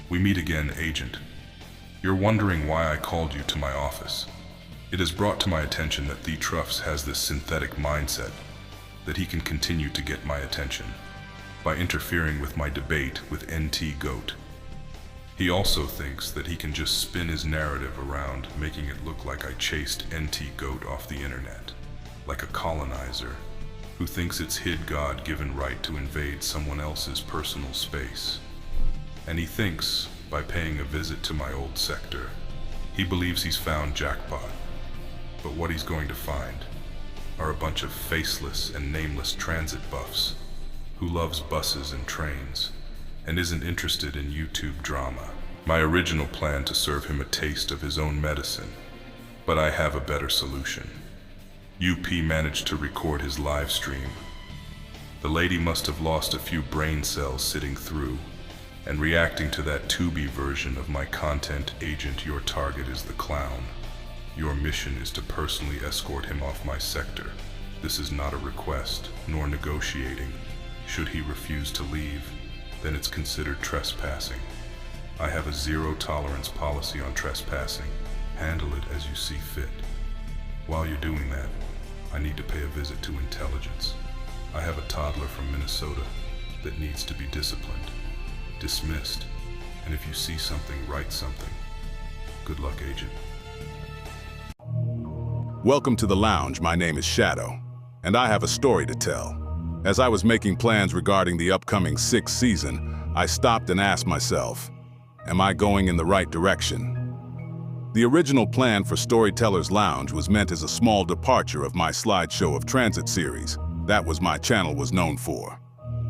We meet again, Agent. You're wondering why I called you to my office. It is brought to my attention that the Truffs has this synthetic mindset that he can continue to get my attention by interfering with my debate with NT Goat. He also thinks that he can just spin his narrative around, making it look like I chased NT Goat off the internet, like a colonizer who thinks it's his God-given right to invade someone else's personal space. And he thinks, by paying a visit to my old sector, he believes he's found jackpot. But what he's going to find are a bunch of faceless and nameless transit buffs who loves buses and trains and isn't interested in YouTube drama. My original plan to serve him a taste of his own medicine, but I have a better solution. UP managed to record his live stream. The lady must have lost a few brain cells sitting through and reacting to that Tubi version of my content. Agent, your target is the clown. Your mission is to personally escort him off my sector. This is not a request, nor negotiating. Should he refuse to leave, then it's considered trespassing. I have a zero-tolerance policy on trespassing. Handle it as you see fit. While you're doing that, I need to pay a visit to intelligence. I have a toddler from Minnesota that needs to be disciplined. Dismissed. And if you see something, write something. Good luck, Agent. Welcome to the lounge. My name is Shadow, and I have a story to tell. As I was making plans regarding the upcoming 6th season, I stopped and asked myself, am I going in the right direction? The original plan for Storyteller's Lounge was meant as a small departure of my slideshow of transit series. That was my channel was known for.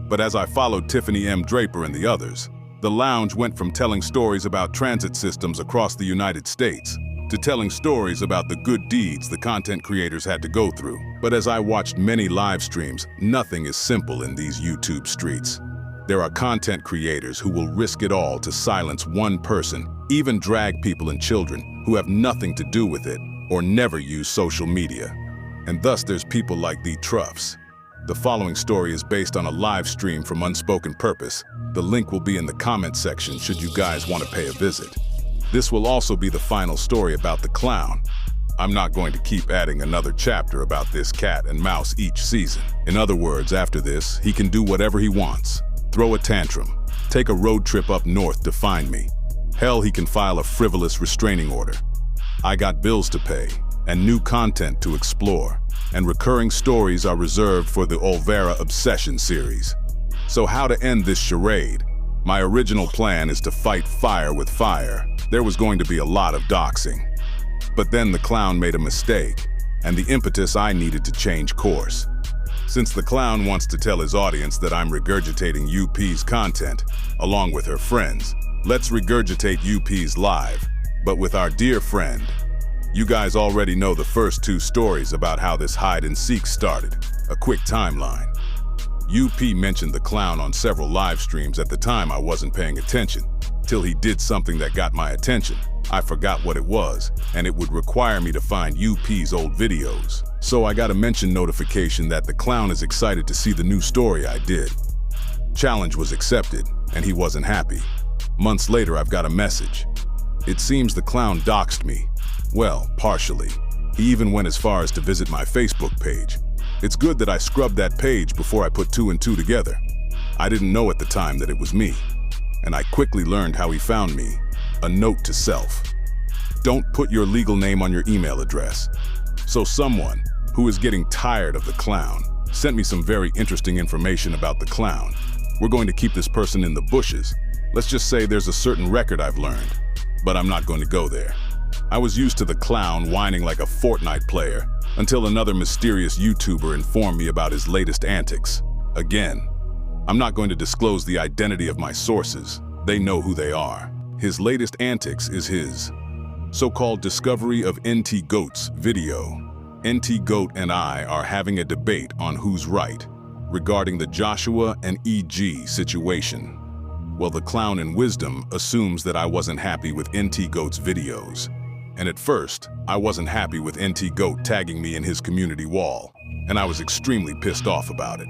But as I followed Tiffany M. Draper and the others, the lounge went from telling stories about transit systems across the United States to telling stories about the good deeds the content creators had to go through. But as I watched many live streams, nothing is simple in these YouTube streets. There are content creators who will risk it all to silence one person, even drag people and children who have nothing to do with it or never use social media. And thus there's people like the Truffs. The following story is based on a live stream from Unspoken Purpose. The link will be in the comment section should you guys want to pay a visit. This will also be the final story about the clown. I'm not going to keep adding another chapter about this cat and mouse each season. In other words, after this, he can do whatever he wants. Throw a tantrum, take a road trip up north to find me. Hell, he can file a frivolous restraining order. I got bills to pay and new content to explore, and recurring stories are reserved for the Olvera Obsession series. So how to end this charade? My original plan is to fight fire with fire. There was going to be a lot of doxing. But then the clown made a mistake, and the impetus I needed to change course. Since the clown wants to tell his audience that I'm regurgitating UP's content, along with her friends, let's regurgitate UP's live, but with our dear friend. You guys already know the first 2 stories about how this hide and seek started. A quick timeline. UP mentioned the clown on several live streams. At the time I wasn't paying attention, till he did something that got my attention. I forgot what it was, and it would require me to find UP's old videos. So I got a mention notification that the clown is excited to see the new story I did. Challenge was accepted, and he wasn't happy. Months later, I've got a message. It seems the clown doxed me. Well, partially. He even went as far as to visit my Facebook page. It's good that I scrubbed that page before I put 2 and 2 together. I didn't know at the time that it was me, and I quickly learned how he found me. A note to self. Don't put your legal name on your email address. So someone who is getting tired of the clown sent me some very interesting information about the clown. We're going to keep this person in the bushes. Let's just say there's a certain record I've learned, but I'm not going to go there. I was used to the clown whining like a Fortnite player until another mysterious YouTuber informed me about his latest antics. Again, I'm not going to disclose the identity of my sources. They know who they are. His latest antics is his so-called discovery of NT Goat's video. NT Goat and I are having a debate on who's right regarding the Joshua and EG situation. Well, the clown in wisdom assumes that I wasn't happy with NT Goat's videos. And at first, I wasn't happy with NT Goat tagging me in his community wall, and I was extremely pissed off about it.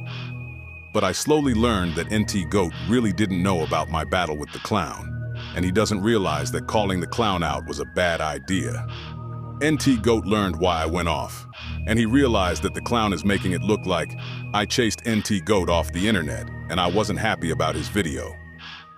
But I slowly learned that NT Goat really didn't know about my battle with the clown, and he doesn't realize that calling the clown out was a bad idea. NT Goat learned why I went off, and he realized that the clown is making it look like I chased NT Goat off the internet and I wasn't happy about his video.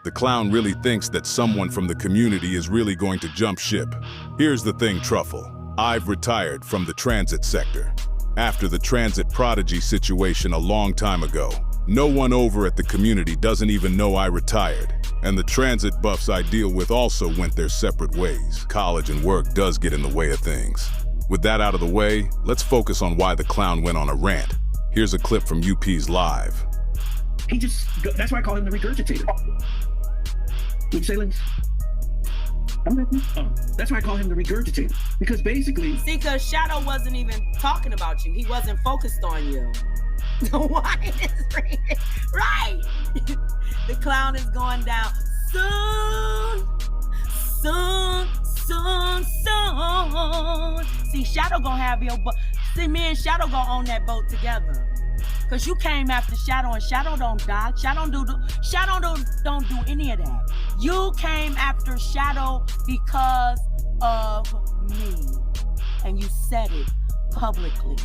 The clown really thinks that someone from the community is really going to jump ship. Here's the thing, Truffle. I've retired from the transit sector after the transit prodigy situation a long time ago. No one over at the community doesn't even know I retired, and the transit buffs I deal with also went their separate ways. College and work does get in the way of things. With that out of the way, let's focus on why the clown went on a rant. Here's a clip from UP's live. That's why I call him the regurgitator. Would you say, Lynn? That's why I call him the regurgitator. Because basically... See, because Shadow wasn't even talking about you. He wasn't focused on you. Why is right? The clown is going down soon. See, Shadow gonna have your boat. See, me and Shadow gonna own that boat together. Cause you came after Shadow, and Shadow don't die. Shadow don't do any of that. You came after Shadow because of me, and you said it publicly.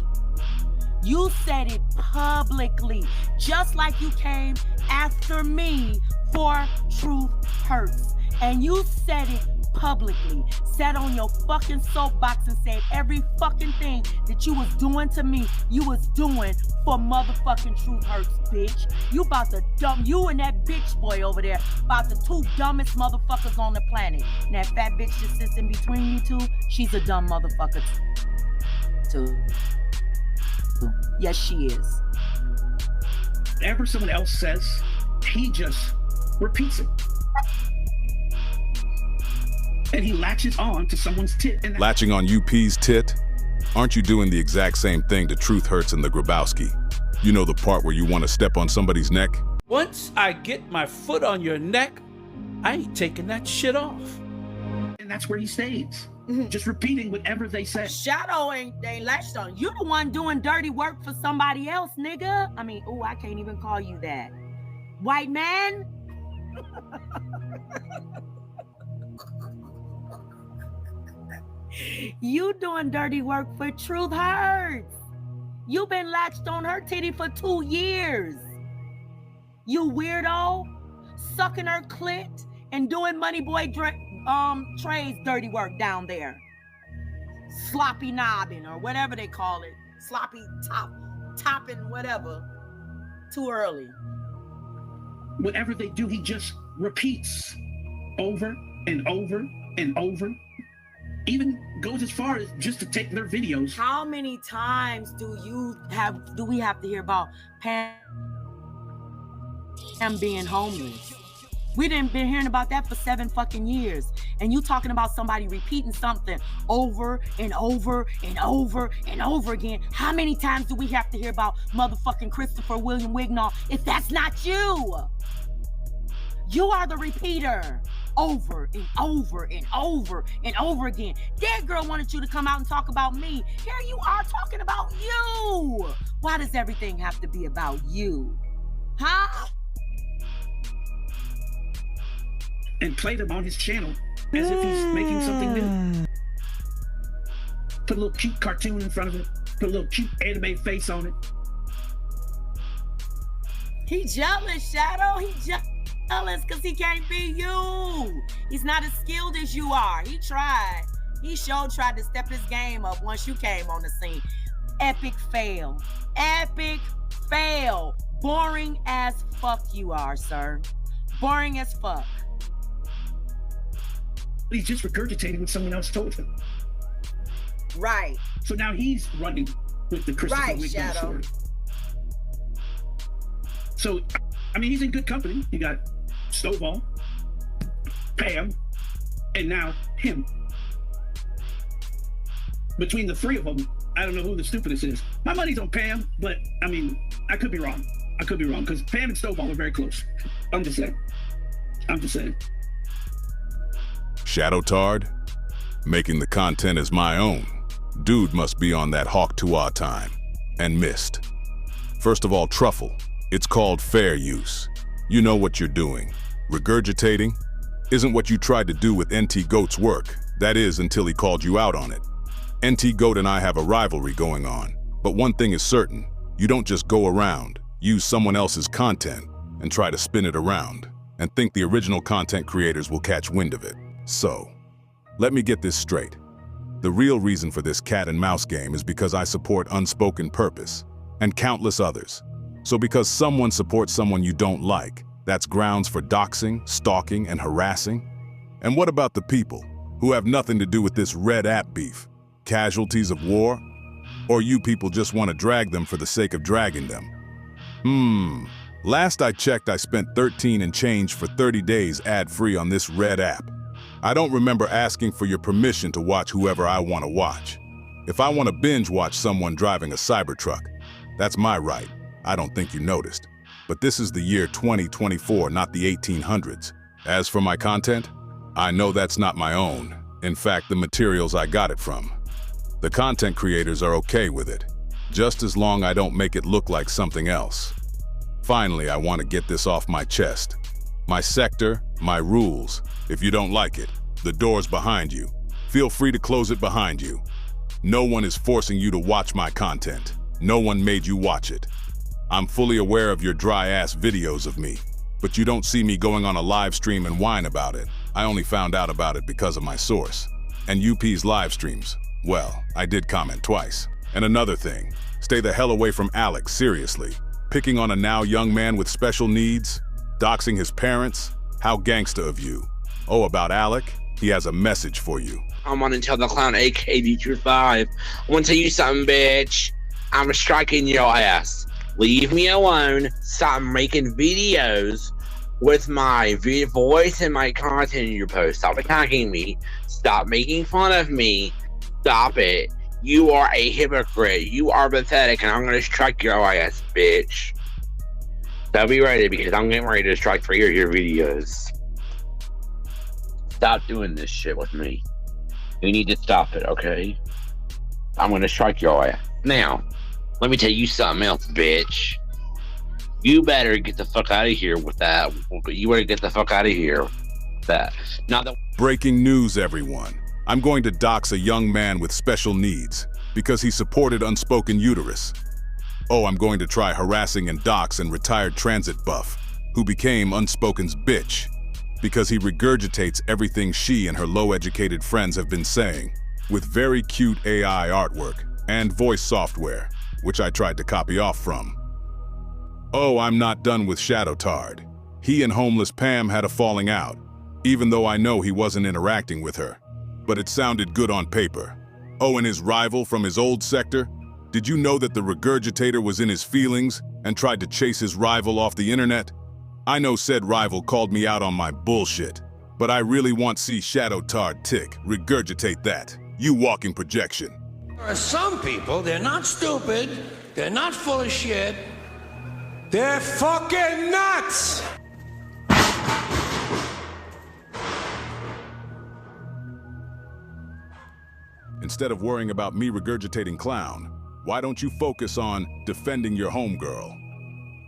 You said it publicly, just like you came after me for Truth Hurts. And you said it publicly, sat on your fucking soapbox and said every fucking thing that you was doing to me, you was doing for motherfucking Truth Hurts, bitch. You about to dump, you and that bitch boy over there, about the two dumbest motherfuckers on the planet. And that fat bitch that sits in between you two, she's a dumb motherfucker too. Yes, she is. Whatever someone else says, he just repeats it. And he latches on to someone's tit. Latching on UP's tit? Aren't you doing the exact same thing to Truth Hurts and the Grabowski? You know the part where you want to step on somebody's neck? Once I get my foot on your neck, I ain't taking that shit off. And that's where he stays. Just repeating whatever they say. Shadow ain't latched on. You the one doing dirty work for somebody else, nigga. I mean, I can't even call you that. White man? You doing dirty work for Truth Hurts. You been latched on her titty for 2 years. You weirdo, sucking her clit and doing Money Boy Trey's dirty work down there. Sloppy knobbing or whatever they call it. Sloppy topping, whatever. Too early. Whatever they do, he just repeats over and over and over. Even goes as far as just to take their videos. How many times do we have to hear about Pam being homeless? We didn't been hearing about that for 7 fucking years. And you talking about somebody repeating something over and over and over and over again. How many times do we have to hear about motherfucking Christopher William Wignall if that's not you? You are the repeater. Over and over and over and over again. That girl wanted you to come out and talk about me. Here you are talking about you. Why does everything have to be about you? Huh? And played him on his channel as if he's making something new. Put a little cute cartoon in front of it. Put a little cute anime face on it. He jealous, Shadow. He jealous because he can't be you. He's not as skilled as you are. He tried. He sure tried to step his game up once you came on the scene. Epic fail. Epic fail. Boring as fuck you are, sir. Boring as fuck. He's just regurgitating what someone else told him. Right. So now he's running with the Christopher Wignall story. So, I mean, he's in good company. You got Stovall, Pam, and now him. Between the three of them, I don't know who the stupidest is. My money's on Pam, but I mean, I could be wrong. Because Pam and Stovall are very close. I'm just saying. Shadow Tard? Making the content as my own. Dude must be on that Hawk Tuah time. And missed. First of all, Truffle. It's called fair use. You know what you're doing. Regurgitating? isn't what you tried to do with NT Goat's work. That is, until he called you out on it. NT Goat and I have a rivalry going on, but one thing is certain. You don't just go around, use someone else's content, and try to spin it around, and think the original content creators will catch wind of it. So, let me get this straight. The real reason for this cat and mouse game is because I support Unspoken Purpose, and countless others. So because someone supports someone you don't like, that's grounds for doxing, stalking, and harassing? And what about the people who have nothing to do with this red app beef? Casualties of war? Or you people just want to drag them for the sake of dragging them? Last I checked, I spent 13 and change for 30 days ad-free on this red app. I don't remember asking for your permission to watch whoever I want to watch. If I want to binge watch someone driving a Cybertruck, that's my right. I don't think you noticed. But this is the year 2024, not the 1800s. As for my content, I know that's not my own. In fact, the materials I got it from. The content creators are okay with it, just as long I don't make it look like something else. Finally, I want to get this off my chest. My sector, my rules. If you don't like it, the door's behind you. Feel free to close it behind you. No one is forcing you to watch my content. No one made you watch it. I'm fully aware of your dry-ass videos of me, but you don't see me going on a live stream and whine about it. I only found out about it because of my source. And UP's live streams, well, I did comment twice. And another thing, stay the hell away from Alex, seriously. Picking on a now young man with special needs, doxing his parents, how gangsta of you. Oh, about Alec, he has a message for you. I'm on Until the Clown, aka D5. I want to tell you something, bitch. I'm striking your ass. Leave me alone. Stop making videos with my voice and my content in your post. Stop attacking me. Stop making fun of me. Stop it. You are a hypocrite. You are pathetic, and I'm going to strike your ass, bitch. So be ready, because I'm getting ready to strike 3 of your videos. Stop doing this shit with me. You need to stop it, okay? I'm going to strike your ass. Now, let me tell you something else, bitch. You better get the fuck out of here with that. You better get the fuck out of here with that. Now that Breaking news, everyone. I'm going to dox a young man with special needs because he supported Unspoken Uterus. Oh, I'm going to try harassing and dox and retired transit buff who became Unspoken's bitch because he regurgitates everything she and her low-educated friends have been saying with very cute AI artwork and voice software, which I tried to copy off from. Oh, I'm not done with Shadow Tard. He and homeless Pam had a falling out, even though I know he wasn't interacting with her. But it sounded good on paper. Oh, and his rival from his old sector? Did you know that the regurgitator was in his feelings and tried to chase his rival off the internet? I know said rival called me out on my bullshit, but I really want to see Shadow Tard tick, regurgitate that. You walking projection. There are some people, they're not stupid, they're not full of shit, they're fucking nuts! Instead of worrying about me regurgitating clown, why don't you focus on defending your homegirl?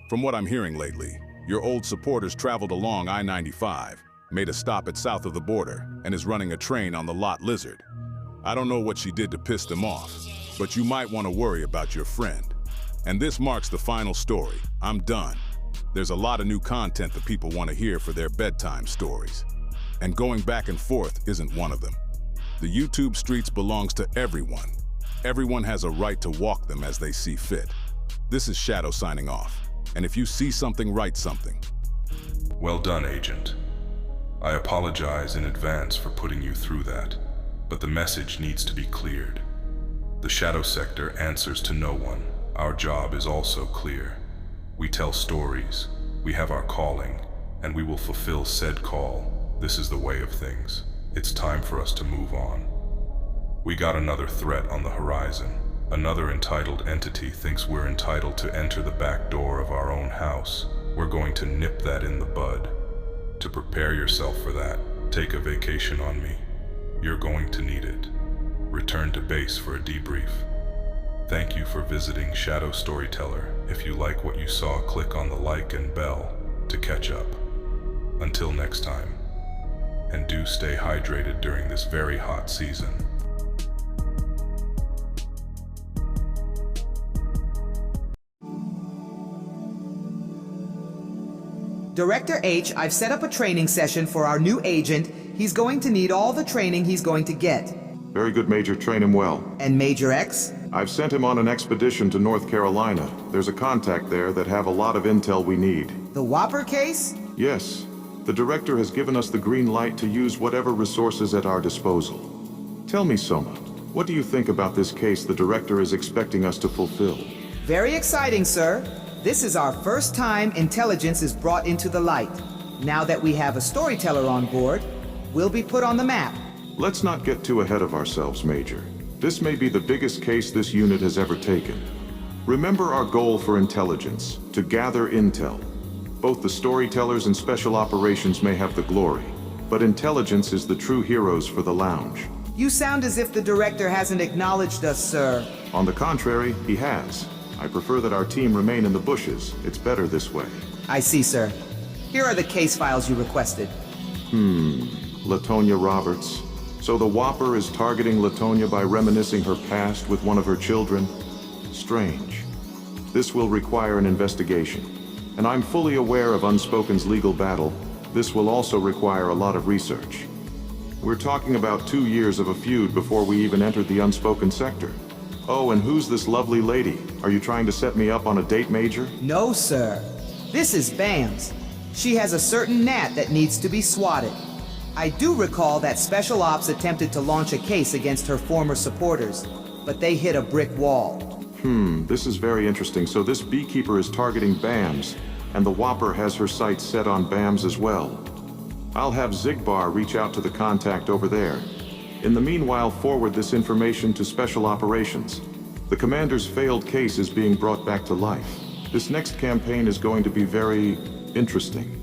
From what I'm hearing lately, your old supporters traveled along I-95, made a stop at south of the border, and is running a train on the Lot Lizard. I don't know what she did to piss them off, but you might want to worry about your friend. And this marks the final story. I'm done. There's a lot of new content that people want to hear for their bedtime stories. And going back and forth isn't one of them. The YouTube streets belongs to everyone. Everyone has a right to walk them as they see fit. This is Shadow signing off. And if you see something, write something. Well done, Agent. I apologize in advance for putting you through that, but the message needs to be cleared. The Shadow Sector answers to no one. Our job is also clear. We tell stories, we have our calling, and we will fulfill said call. This is the way of things. It's time for us to move on. We got another threat on the horizon. Another entitled entity thinks we're entitled to enter the back door of our own house. We're going to nip that in the bud. To prepare yourself for that, take a vacation on me. You're going to need it. Return to base for a debrief. Thank you for visiting Shadow Storyteller. If you like what you saw, click on the like and bell to catch up. Until next time. and do stay hydrated during this very hot season. Director H, I've set up a training session for our new agent. He's going to need all the training he's going to get. Very good, Major. Train him well. And Major X? I've sent him on an expedition to North Carolina. There's a contact there that have a lot of intel we need. The Whopper case? Yes. The director has given us the green light to use whatever resources at our disposal. Tell me, Soma, what do you think about this case the director is expecting us to fulfill? Very exciting, sir. This is our first time intelligence is brought into the light. Now that we have a storyteller on board, we'll be put on the map. Let's not get too ahead of ourselves, Major. This may be the biggest case this unit has ever taken. Remember our goal for intelligence, to gather intel. Both the storytellers and special operations may have the glory, but intelligence is the true heroes for the lounge. You sound as if the director hasn't acknowledged us, sir. On the contrary, he has. I prefer that our team remain in the bushes. It's better this way. I see, sir. Here are the case files you requested. Latonia Roberts. So the Whopper is targeting Latonia by reminiscing her past with one of her children? Strange. This will require an investigation. And I'm fully aware of Unspoken's legal battle. This will also require a lot of research. We're talking about 2 years of a feud before we even entered the Unspoken sector. Oh, and who's this lovely lady? Are you trying to set me up on a date, Major? No, sir. This is Bams. She has a certain gnat that needs to be swatted. I do recall that Special Ops attempted to launch a case against her former supporters, but they hit a brick wall. This is very interesting. So this beekeeper is targeting Bams, and the Whopper has her sights set on Bams as well. I'll have Zigbar reach out to the contact over there. In the meanwhile, forward this information to Special Operations. The commander's failed case is being brought back to life. This next campaign is going to be very interesting.